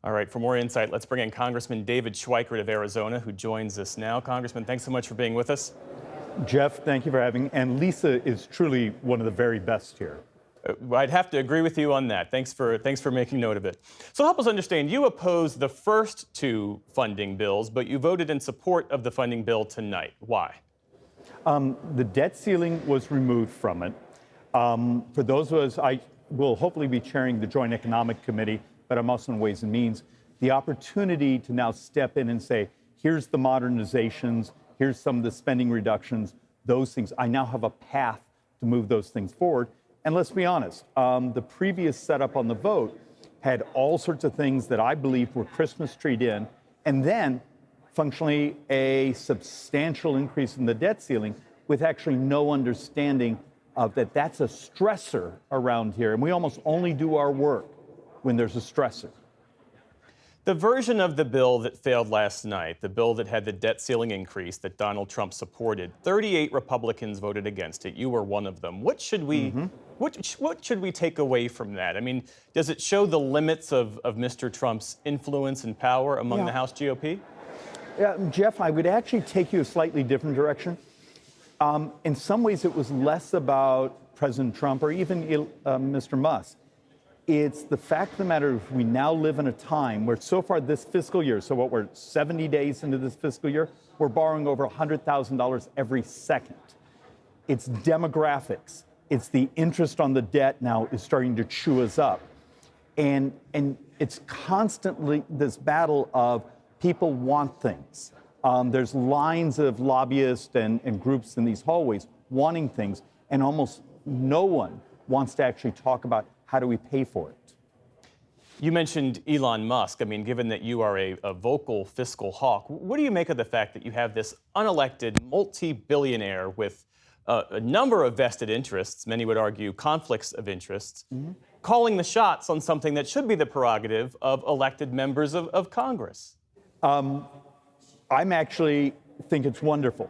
All right, for more insight, let's bring in Congressman David Schweikert of Arizona, who joins us now. Congressman, thanks so much for being with us. Jeff, thank you for having me. And Lisa is truly one of the very best here. I'd have to agree with you on that. Thanks for making note of it. So help us understand, you opposed the first two funding bills, but you voted in support of the funding bill tonight. Why? The debt ceiling was removed from it. For those of us, I will hopefully be chairing the Joint Economic Committee, but I'm also in Ways and Means. The opportunity to now step in and say, here's the modernizations, here's some of the spending reductions, those things. I now have a path to move those things forward. And let's be honest, the previous setup on the vote had all sorts of things that I believe were Christmas treed in, and then functionally a substantial increase in the debt ceiling with actually no understanding of that that's a stressor around here. And we almost only do our work when there's a stressor. The version of the bill that failed last night, the bill that had the debt ceiling increase that Donald Trump supported, 38 Republicans voted against it. You were one of them. What should we what should we take away from that? I mean, does it show the limits of Mr. Trump's influence and power among the House GOP? Yeah, Jeff, I would actually take you a slightly different direction. In some ways, it was less about President Trump or even Mr. Musk. It's the fact of the matter is we now live in a time where so far this fiscal year, so what we're 70 days into this fiscal year, we're borrowing over $100,000 every second. It's demographics. It's the interest on the debt now is starting to chew us up. And it's constantly this battle of people want things. There's lines of lobbyists and groups in these hallways wanting things, and almost no one wants to actually talk about how do we pay for it. You mentioned Elon Musk. I mean, given that you are a vocal fiscal hawk, what do you make of the fact that you have this unelected multi-billionaire with a number of vested interests, many would argue conflicts of interests, calling the shots on something that should be the prerogative of elected members of Congress? I'm actually think it's wonderful.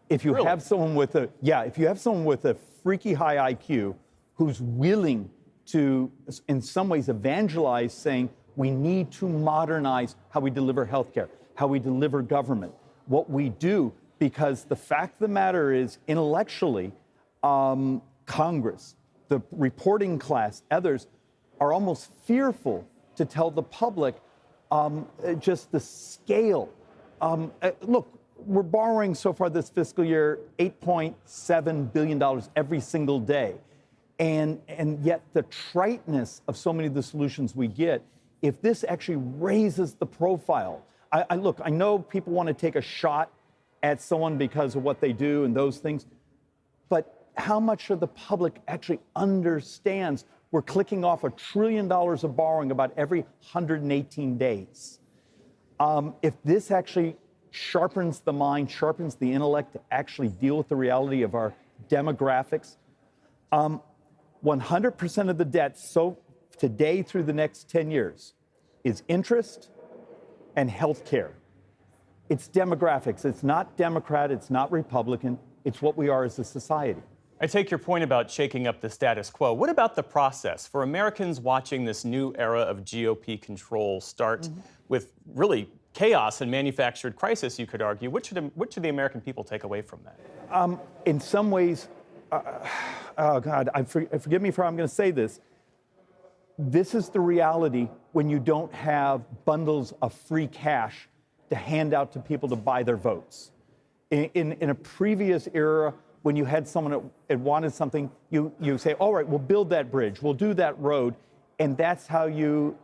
If you have someone with a freaky high IQ who's willing to, in some ways, evangelize, saying we need to modernize how we deliver healthcare, how we deliver government, what we do, because the fact of the matter is, intellectually, Congress, the reporting class, others are almost fearful to tell the public just the scale. Look, we're borrowing so far this fiscal year $8.7 billion every single day. And yet the triteness of so many of the solutions we get, if this actually raises the profile, I know people want to take a shot at someone because of what they do and those things, but how much of the public actually understands we're clicking off $1 trillion of borrowing about every 118 days? If this actually sharpens the mind, sharpens the intellect to actually deal with the reality of our demographics, 100% of the debt so today through the next 10 years is interest and health care. It's demographics. It's not Democrat. It's not Republican. It's what we are as a society. I take your point about shaking up the status quo. What about the process? For Americans watching this new era of GOP control start with really chaos and manufactured crisis, you could argue, what should the American people take away from that? In some ways, oh God, forgive me for how I'm going to say this. This is the reality when you don't have bundles of free cash to hand out to people to buy their votes. In a previous era, when you had someone that wanted something, you say, all right, we'll build that bridge, we'll do that road, and that's how you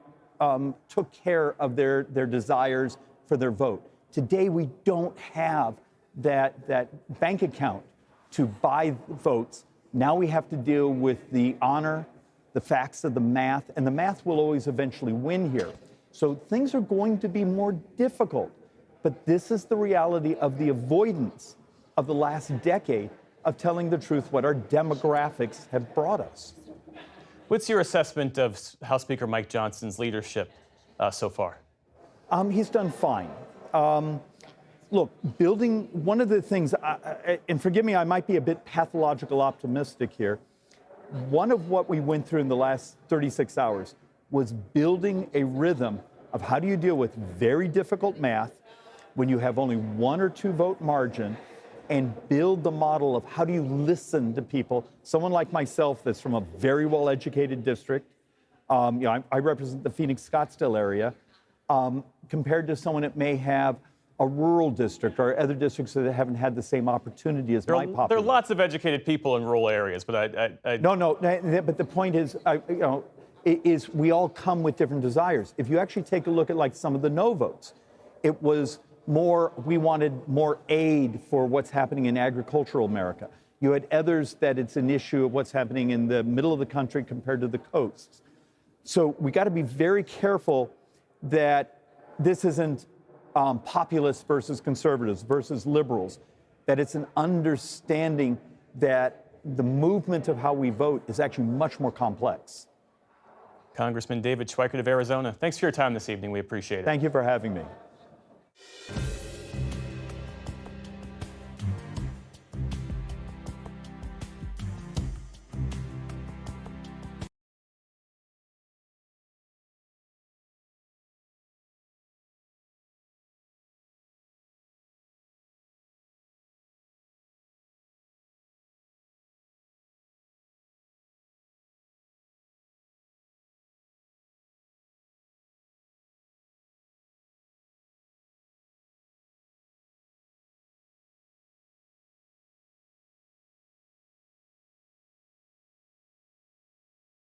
took care of their desires for their vote. Today, we don't have that bank account to buy votes. Now we have to deal with the honor, the facts of the math, and the math will always eventually win here. So things are going to be more difficult, but this is the reality of the avoidance of the last decade of telling the truth, what our demographics have brought us. What's your assessment of House Speaker Mike Johnson's leadership so far? He's done fine. Look, building, one of the things, and forgive me, I might be a bit pathological optimistic here. One of what we went through in the last 36 hours was building a rhythm of how do you deal with very difficult math when you have only 1 or 2 vote margin, and build the model of how do you listen to people. Someone like myself that's from a very well-educated district, I represent the Phoenix Scottsdale area, compared to someone that may have a rural district or other districts that haven't had the same opportunity as my population. There are lots of educated people in rural areas, but No, but the point is, is we all come with different desires. If you actually take a look at like some of the no votes, it was more, we wanted more aid for what's happening in agricultural America. You had others that it's an issue of what's happening in the middle of the country compared to the coasts. So we got to be very careful that this isn't populists versus conservatives versus liberals, that it's an understanding that the movement of how we vote is actually much more complex. Congressman David Schweikert of Arizona, thanks for your time this evening. We appreciate it. Thank you for having me.